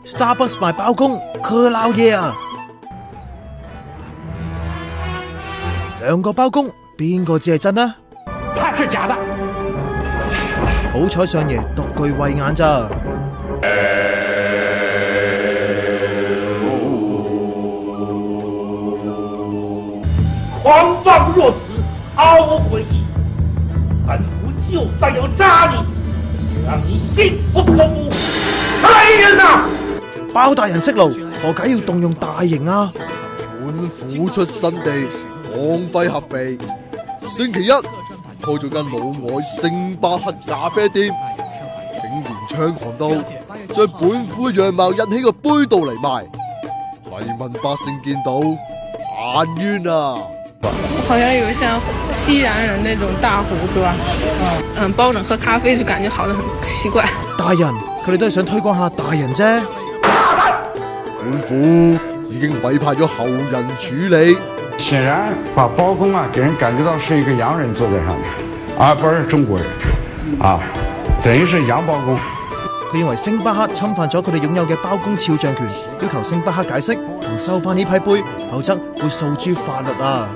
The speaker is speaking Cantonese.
Starbucks 賣包公，佢鬧嘢啊！兩個包公，邊個至係真啊？他是假的。好彩上爺獨具慧眼咋。狂放若此，毫无悔意。本府就算要扎你，也让你心服口服。来人呐！包大人息怒，何解要動用大刑啊？本府出身地，光輝合肥。星期一開咗間老外星巴克咖啡店，竟然猖狂到將本府嘅樣貌印起個杯度嚟賣，黎民百姓見到眼冤啊！好像有像西洋人那種大鬍子吧，包拯喝咖啡就感覺好像很奇怪。大人，佢哋都係想推廣下大人啫。本府已經委派咗後人處理。顯然把包公啊，給人感覺到是一個洋人坐在上面，而不是中國人，等於是洋包公。佢認為星巴克侵犯咗佢哋擁有嘅包公肖像權，要求星巴克解釋同收翻呢批杯，否則會訴諸法律啊！